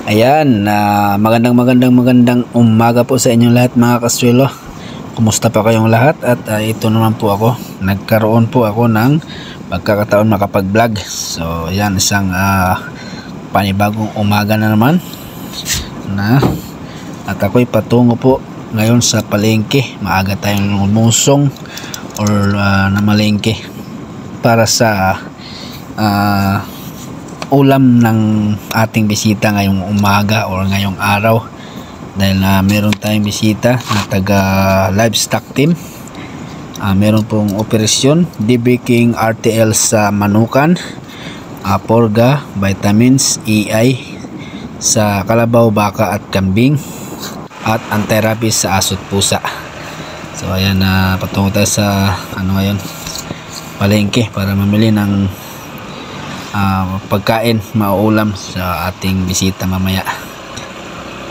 Ayan, magandang umaga po sa inyong lahat mga kaswelo. Kumusta pa kayong lahat? At ito naman po ako. Nagkaroon po ako ng pagkakataon makapag-vlog. So ayan, isang panibagong umaga na naman. At ako'y patungo po ngayon sa palengke. Maaga tayong lumusong or namalengke para sa ulam ng ating bisita ngayong umaga or ngayong araw, dahil meron tayong bisita na taga livestock team. Meron pong operasyon DB King RTL sa manukan, Porga, vitamins, EI sa kalabaw, baka at kambing, at anti-therapy sa aso at pusa. So ayan, patungo tayo sa ngayon, palengke para mamili ng pagkain, mauulam sa ating bisita mamaya.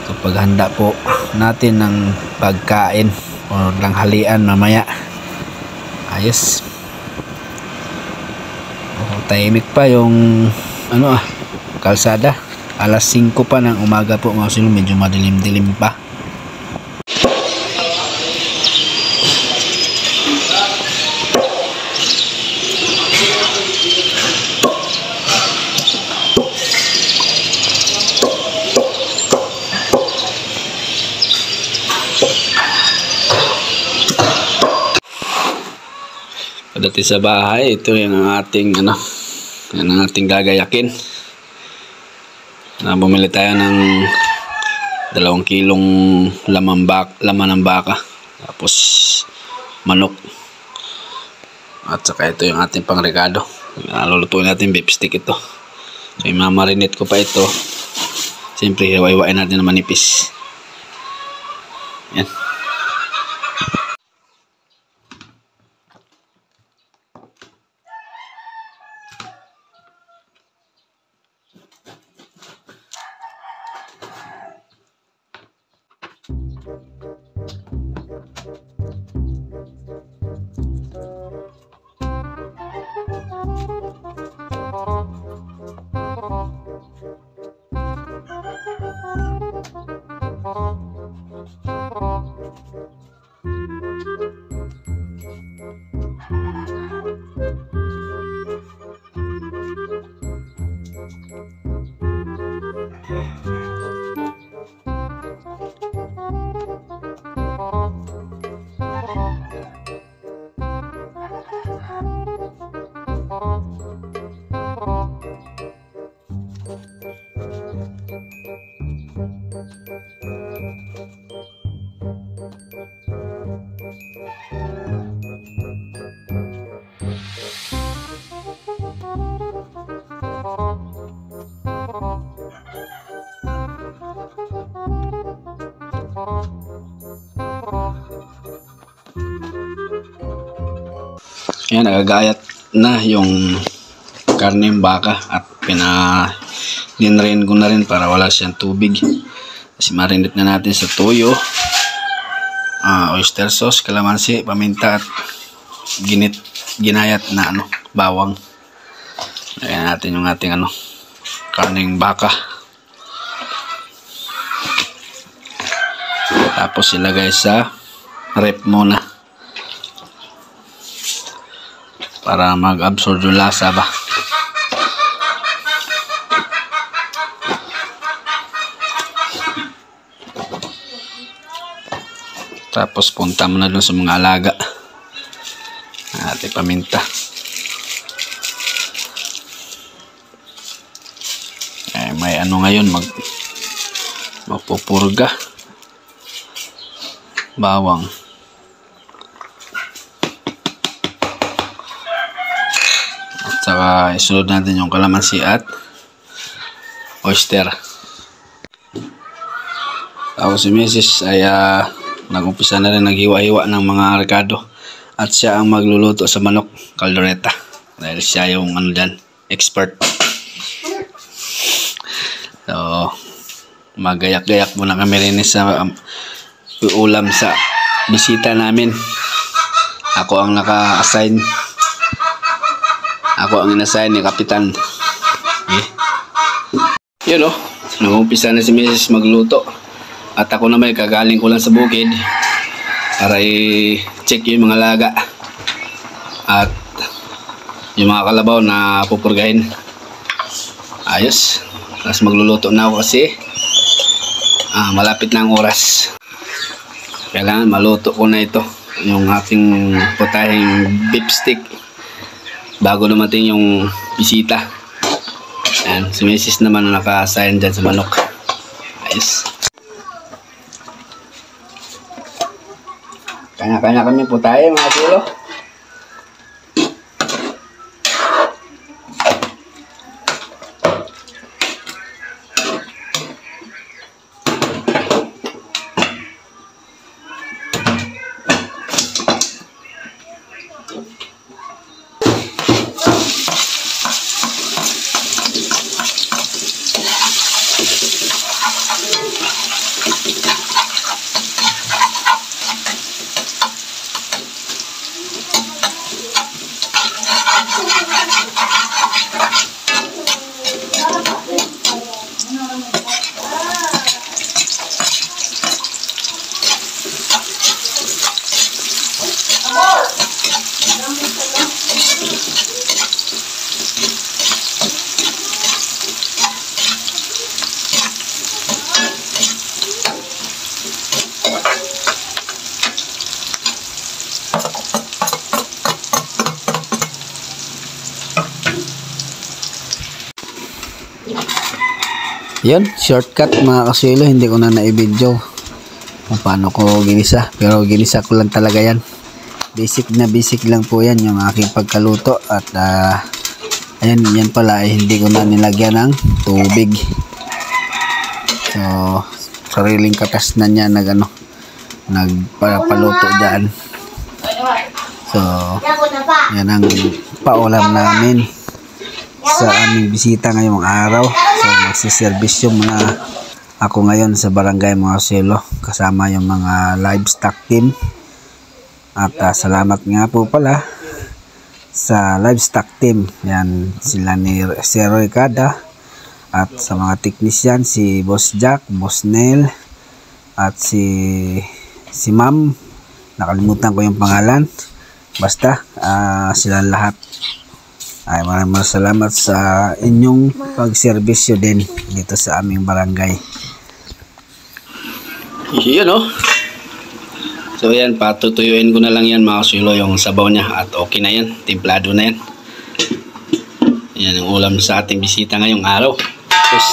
So paghanda po natin ng pagkain o langhalian mamaya. Ayos. Tahimik pa yung kalsada. Alas 5 pa ng umaga po mga silo, medyo madilim-dilim pa. Dati sa bahay, ito yung ating yan ang ating gagayakin. Bumili tayo ng 2 kilong laman ng baka, tapos manok, at saka ito yung ating pangregado. Lulutuin natin beef stick ito. So imamarinate ko pa ito. Siyempre hiwa-hiwain natin na manipis. Yan. Yan, nagagayat na yung karneng baka at dinrain ko na rin para wala siyang tubig. Kasi marinate na natin sa toyo, oyster sauce, kalamansi, paminta at ginayat na bawang. Lagyan natin yung ating karneng baka. Tapos ilagay sa rep muna para mag-absorb yung lasa ba. Tapos punta mo na dun sa mga alaga. Ating paminta. May ngayon, magpupurga. Bawang. At saka isunod natin yung kalamansi at oyster. Tapos si Mrs. ay nag-umpisa na rin naghiwa-hiwa ng mga rekado. At siya ang magluluto sa manok caldereta. Dahil siya yung dyan, expert. So, magayak-gayak muna kami rin sa ulam sa bisita namin. Ako ang naka-assign. Ako ang inassign ni Kapitan. Okay. Yun Nag-umpisa na si Mrs. magluto. At ako naman kagaling ko lang sa bukid para i-check yung mga laga. At yung mga kalabaw na pupurgahin. Ayos. Tapos magluluto na ako kasi malapit na ang oras. Kailangan maluto ko na ito. Yung aking putahing beef stick. Bago dumating yung bisita. Ayan, si Mrs. naman naka-assign dyan sa manok. Ayos. Kanya-kanya kami po tayo mga tulo. Yun, shortcut mga kasuelo, hindi ko na na-video kung paano ko ginisa, pero ginisa ko lang talaga yan. Basic lang po yan yung aking pagkaluto. At ayan, yan pala ay hindi ko na nilagyan ng tubig. So sariling katas na niya nagpapaluto dyan. So yan ang paulam namin sa aming bisita ngayong araw. So magsiservisyo muna ako ngayon sa barangay mga kasuelo kasama yung mga livestock team. At salamat nga po pala sa livestock team. Yan sila ni Sir Ricarda at sa mga technician si Boss Jack, Boss Neil at si Ma'am, nakalimutan ko yung pangalan. Basta sila lahat ay maraming salamat sa inyong pagserbisyo din dito sa aming barangay. Yun o. So yan, patutuyuin ko na lang yan mga kasuelo yung sabaw niya at okay na yan, timplado na yan. Yan ang ulam sa ating bisita ngayong araw. Tapos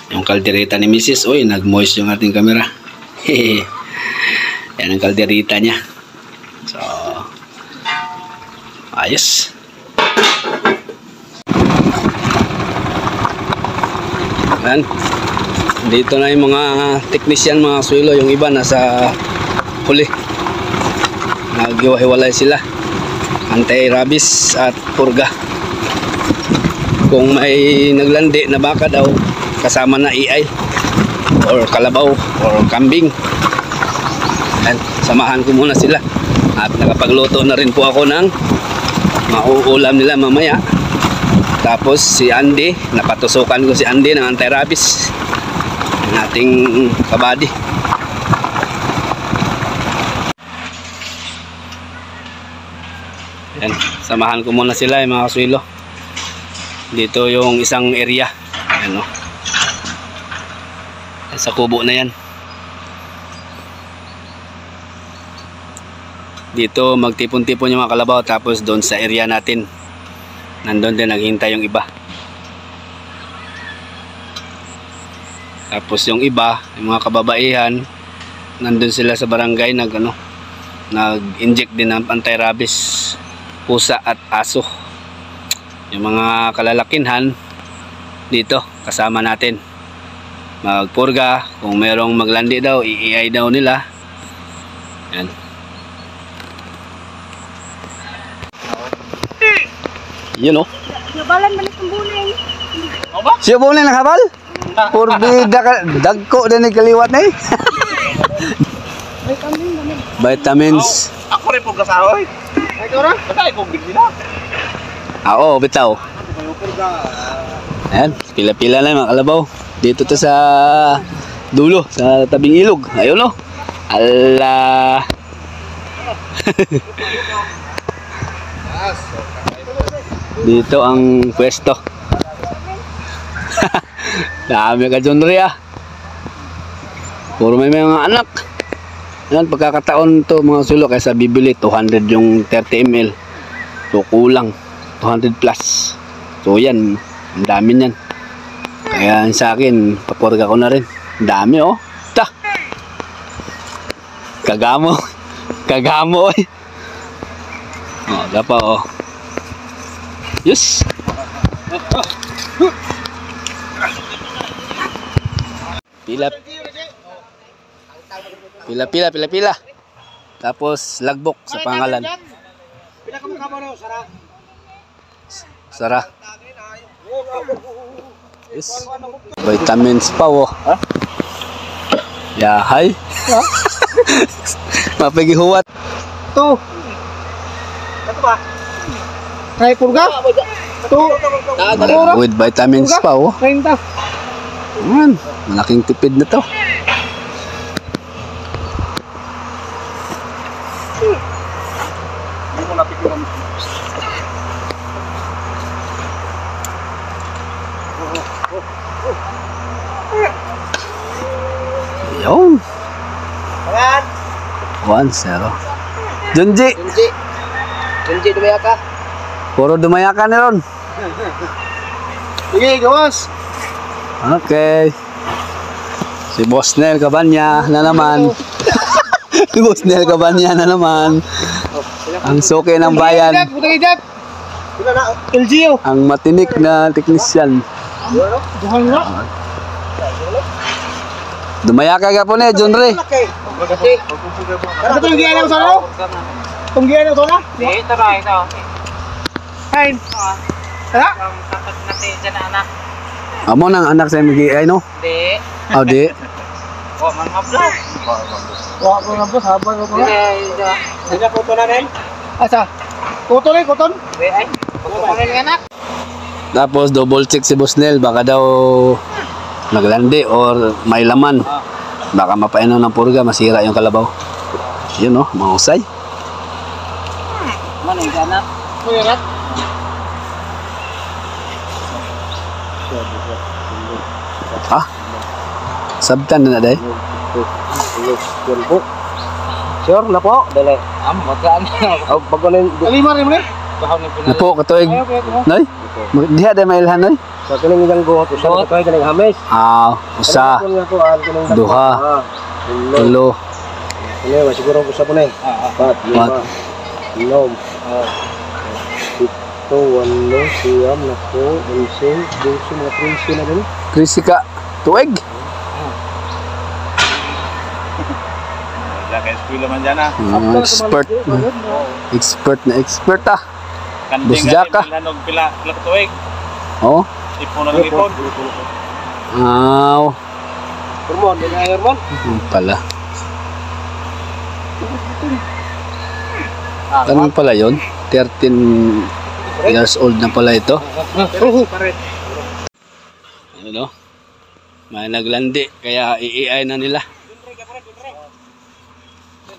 yung kaldereta ni Mrs. Uy, nag-moist yung ating camera. Yan ang kaldereta niya. So ayos. Yan. Dito na yung mga technician mga kasuelo, yung iba nasa huli. Naghiwa-hiwalay sila. Anti-rabies at purga. Kung may naglandi na baka daw, kasama na iay or kalabaw or kambing. Yan. Samahan ko muna sila. At nakapagluto na rin po ako ng mauulam nila mamaya. Tapos si Andy, napatusukan ko si Andy ng anti-rabies, ng ating kabady. Yan, samahan ko muna sila mga kasuelo. Dito yung isang area. Ayan o. Sa kubo na yan. Dito magtipon-tipon yung mga kalabaw. Tapos doon sa area natin, nandun din naghihintay yung iba. Tapos yung iba, yung mga kababaihan, nandun sila sa barangay nag-inject din ng anti-rabies, pusa at aso. Yung mga kalalakinhan dito kasama natin magpurga. Kung merong maglandi daw, i-iay daw nila. Yan. Yun o. Nabalan man itong buling. Siya buling nakabal? Purbida ka, dagko din yung kaliwat na eh. Vitamins. Ako rin po kasahoy. Ay, ito rin? Basta ikong bigli na. Oo, bitaw. Ayan, pila-pila na yung mga kalabaw. Dito to sa dulo, sa tabing ilog. Ayun o. Ala. Dito ang pwesto. Dami ka dyan rin ah. Puro may mga anak. Yan, pagkakataon to mga sulo, kaysa bibili 200 yung 30 ml. So kulang 200 plus. So yan, ang dami niyan. Kaya sa akin, paporga ko na rin. Ang dami oh. Ta. Kagamo. Kagamo eh. Oh, dapa oh. Yes. Pila. Tapos lagbok sa pangalan. Sara. Yes. Vitamins pa oh. Yahay. Mapagihuwat. Ito. Ito ba? Kaya purga? Ito. With vitamins pa oh. 30. Man, malaking tipid na to. Hindi mo napikuran. Yun. Ayan. 1-0. Junji. Junji, dumaya ka. Puro dumaya ka na ron. Sige, gawas. Okay. Si Boss Nel Cabanya na naman. Si Boss Nel Cabanya na naman. Ang suki ng bayan. Putang idak. Sila na, LGO. Ang matinik na teknisyan. Duhang na. Dumaya ka po na, John Ray. Kasi, ano ito yung giyan ng sana? Itong giyan ng sana? Hindi, ito na, ito. Kain. Tara? Ang tapat natin dyan na anak. Amo nang anak sa MGI no? Hindi. Oh, di. O, mga vlog. Wala ko na boss, habang ko na. Hindi. Hindi na kuto na rin. Asa? Kuto rin, kuton? Ay, pagkukunin ka anak. Tapos double check si Boss Nel, baka daw naglandi or may laman. Baka mapainom ng purga, masira yung kalabaw. Yun no, mahusay. Ano yung anak? Kuya rat? Ha? Sabtan na na day? Sure, na po. Dali. Magkaan na. Oh, bago na yung... Kalima rin mo rin? Bahaw na pinala. Napo, katuig. Noy? Diha day mailhan noy? So, kining ilang guhot. Usa na kayo kining hames. Usa, duha, tulo, Ano, siguro usa po na eh. Pat, lima, inom. Ito, walo, siyam, naku, unsing, dulce, mga prinsi na din. krisika, tuig. Kaya eskwela man dyan ah. Expert. Expert na expert ah. Kanding Busjaka. Lanog pila katuig. Oh. Ipon na ng ipon. Hormon, yan nga hormon. Pala. Ano pala yun? 13 years old na pala ito. Ano? May naglandi kaya i-AI na nila.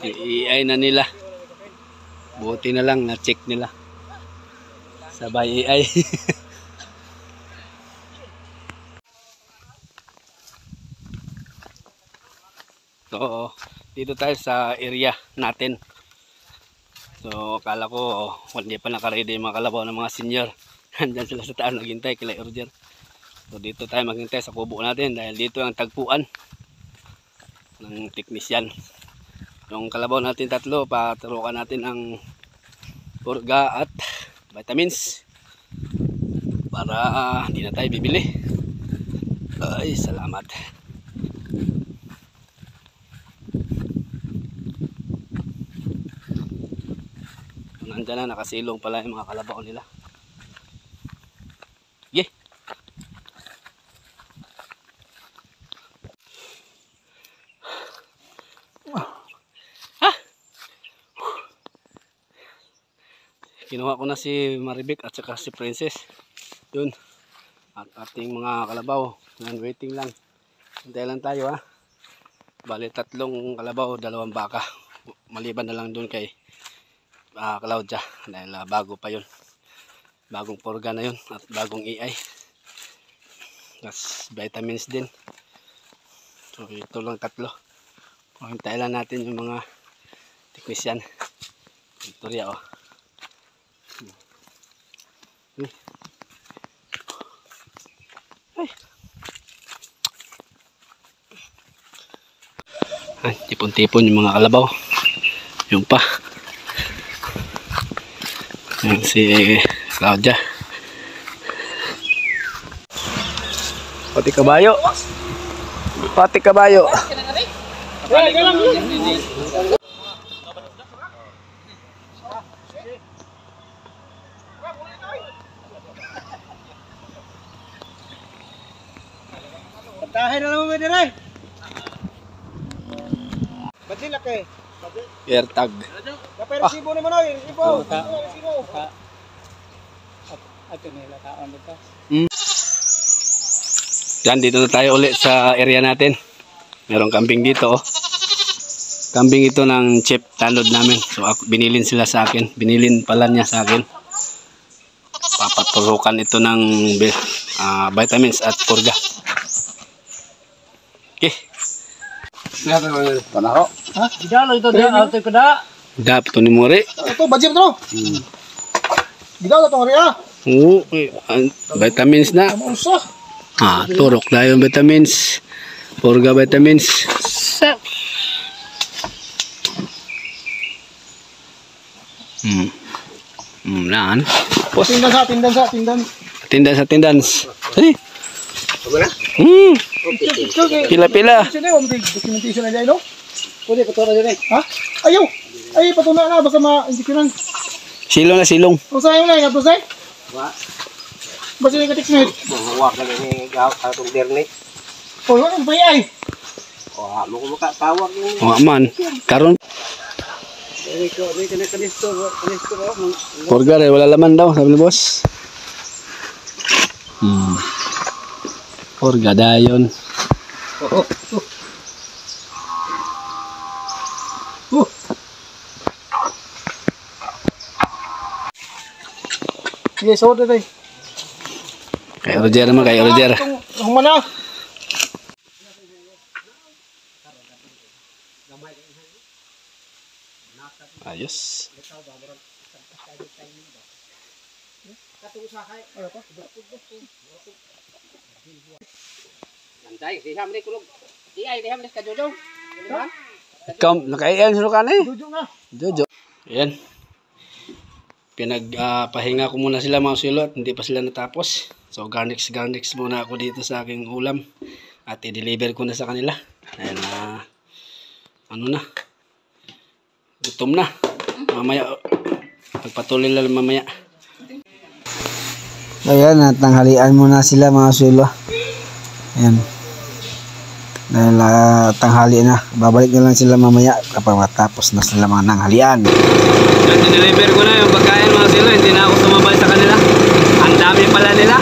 I-AI na nila. Buti na lang na-check nila. Sabay AI. So, dito tayo sa area natin. So, akala ko hindi pa naka-ready yung mga kalabaw ng mga senior. Nandyan sila sa taas naghintay kila Roger. So, dito tayo maghintay sa kubo natin dahil dito ang tagpuan ng teknisyan. Yung kalabaw natin tatlo, paturukan natin ang purga at vitamins para hindi na tayo bibili. Ay, salamat. Nandiyan na, nakasilong pala yung mga kalabaw nila. Yeah. Kinuha ko na si Maribek at saka si Princess. Yun. At ating mga kalabaw. Yan, waiting lang. Hintay lang tayo ha. Bali 3 kalabaw, 2 baka. Maliban na lang dun kay Claudia. Dahil bago pa yun. Bagong purga na yun. At bagong EI. Tapos vitamins din. So ito lang 3. Hintay lang natin yung mga teknisyan. Victoria oh. Ay, tipon-tipon yung mga kalabaw. Yung pa. Yung si Claudia. Pati kabayo. Pati kabayo. Tahin na naman mo din ay. Ba't laki? AirTag. Kapay resibo naman ay. Resibo. Resibo. Ato nila taon dito. Yan, dito na tayo ulit sa area natin. Merong kambing dito oh. Kambing ito ng chip tanod namin. So binilin sila sa akin. Binilin pala niya sa akin. Papaturukan ito ng vitamins at purga. Okay. Panaho. Ha? Gidalo ito dia auto ko da. Dap to ni More. Ito, budget to. Gidaw na itong area. Oo, vitamins na. Mausa. Turok na yung vitamins. Purga vitamins. Naan. Tindan sa. Tindan. Sali. Pila-pila. Sino yung documentation na dyan, no? Pwede, patura dyan eh. Ha? Ayaw! Ay, patuna na. Basta hindi ko lang. Silong na silong. Kung sa'yo na, nga to sa'yo? Basta yung katikmate. Mahawak na ni gaw atong dernet. O, ano ba yan? Oh, mo ko tawag ni. O man. Karon. Purga rin. Wala laman daw. Sabi ni boss. Purga dayon. Sige, so ito tayo. Kay Roger naman. Kay Roger. Humana. Ayos. Nanday, diha man kulog. Diay, diha man ka jojo. Ikaw, nakaiyan sino ka na eh. Jojo nga. Jojo. Ayan. Pinagpahinga ko muna sila mga sulot. Hindi pa sila natapos. So garnish muna ako dito sa aking ulam. At i-deliver ko na sa kanila. Dahil ano na. Gutom na. Mamaya. Pagpatuloy lang mamaya. Ayan, tanghalian muna sila mga sulo. Ayan. Dahil tanghali na. Babalik na lang sila mamaya kapag matapos na sila mga nanghalian. Yan, dineliver ko na yung pagkain mga sulo. Hindi na ako sumabay sa kanila. Ang dami pala nila.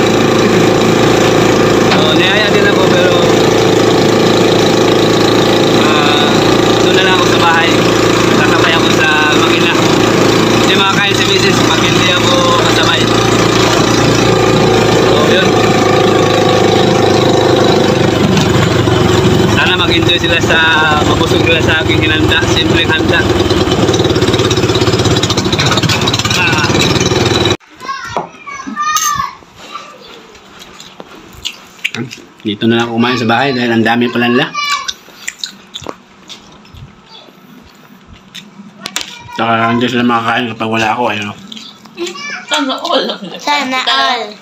So, niyaya din ako pero doon na lang ako sa bahay. Kasabay ako sa makina. Hindi makakain si Mrs. pag hindi ako kasabay. So, yun. Sana mag-enjoy sila sa mabusog nila sa aking hinanda. Simpleng handa. Dito na lang kumain sa bahay dahil ang dami pala nila. Saka hindi sila makakain kapag wala ako. Ayun. Sana all. Sana all.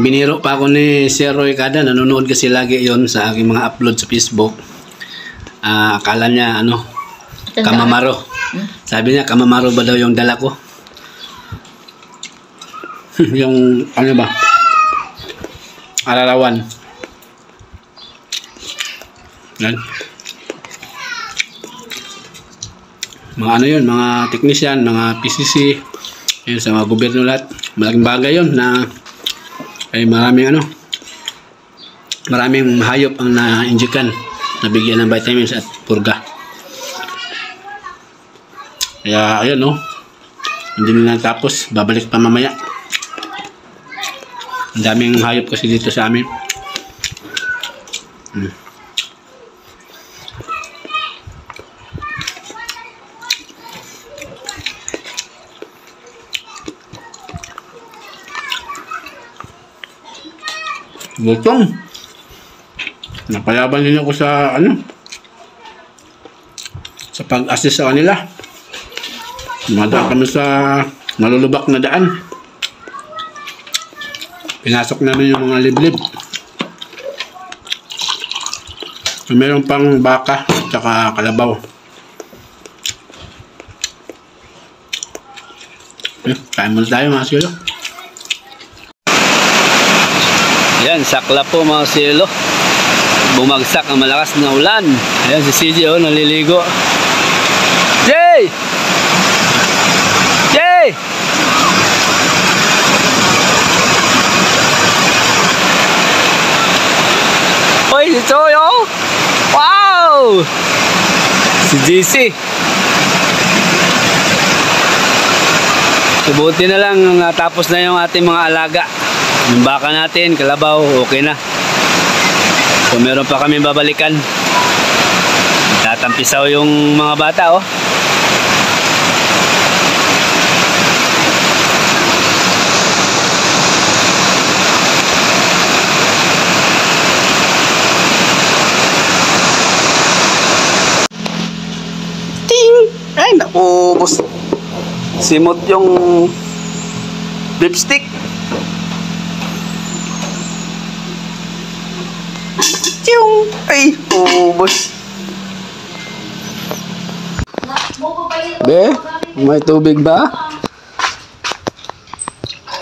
Biniro pa ako ni Sir Roy Kada. Nanonood kasi lagi yon sa aking mga upload sa Facebook. Akala niya ano, kamamaro. Sabi niya kamamaro ba daw yung dala ko. Yung ano ba? Ararawan. Yan. Mga ano yun, mga technician, mga PCC, yun, sa mga gobyerno lahat. Malaking bagay yun na ay maraming hayop ang na-injekan, nabigyan ng vitamins at purga. Kaya ayun, no, hindi na natapos, babalik pa mamaya. Ang daming hayop kasi dito sa amin. Gutom. Napayaban din ako sa sa pag-assist sa kanila. Dumadaan kami sa malulubak na daan. Pinasok namin yung mga liblib. Meron pang baka at kalabaw. Kain muna tayo mga silo. Ayan, sakla po mga silo. Bumagsak ang malakas na ulan. Ayan si CJ, oh, naliligo. Jay! Jay! Hoy, si Choy, oh! Wow! Si JC. Subuti na lang tapos na yung ating mga alaga. Yung baka natin, kalabaw, okay na. So meron pa kami babalikan. Tatampisaw yung mga bata, oh. Ting! Ay, naubos. Simot yung lipstick. Ay, ubos. Be, may tubig ba?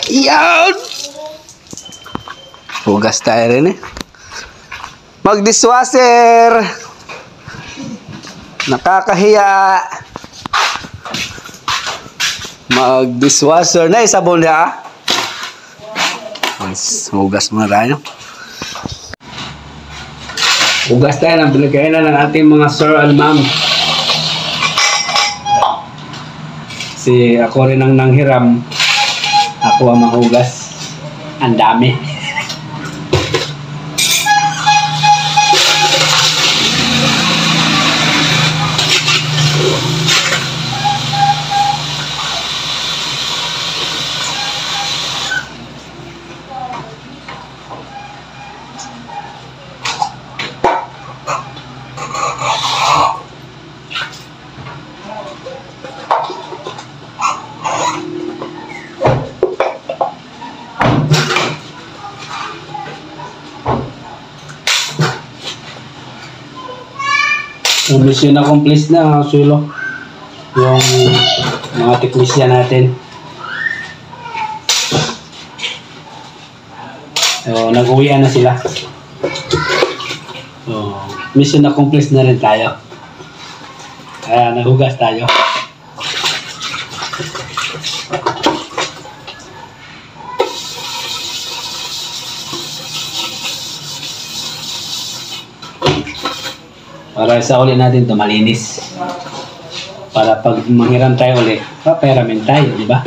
Yan! Hugas tayo rin, eh. Mag-dishwasher! Nakakahiya! Mag-dishwasher na, sabon na. Hugas muna tayo. Hugas tayo ng pinagkainan ng ating mga sir and ma'am. Ako rin ang nanghiram. Ako ang mahugas. Ang dami. Mission accomplished na, Sulo. Yung mga teknisyan natin. So, nag-uwian na sila. So, mission accomplished na rin tayo. Kaya naghugas tayo. Para sa uli natin ito malinis. Para pag manghiram tayo uli, paperamin tayo, di ba?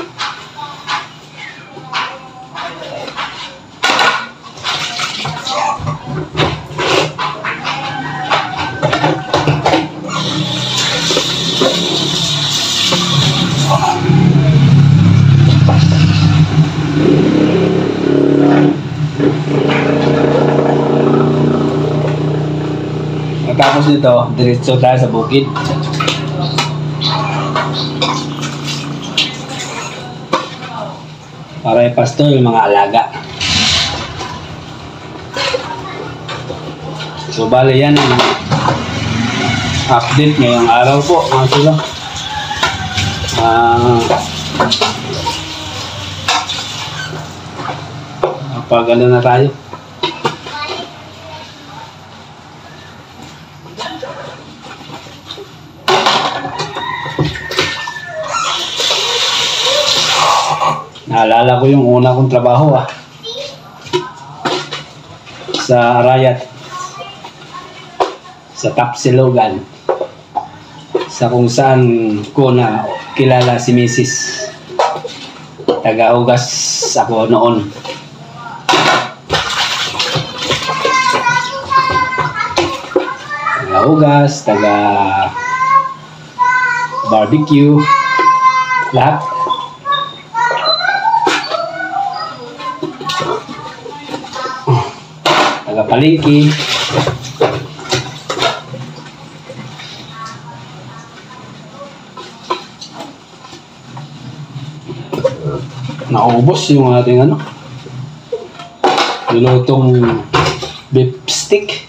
Tapos nito, diretso tayo sa bukid. Para ipasto yung mga alaga. So bale yan ang update ngayong araw po mga sila. Pag ano na tayo. Naalala ko yung una kong trabaho sa Arayat, sa Tapsilogan, sa kung saan ko na kilala si Mrs. Taga-ugas ako noon. Taga-ugas, taga-barbecue, lahat. Taga-palengke. Naubos yung ating nilutong beef stick.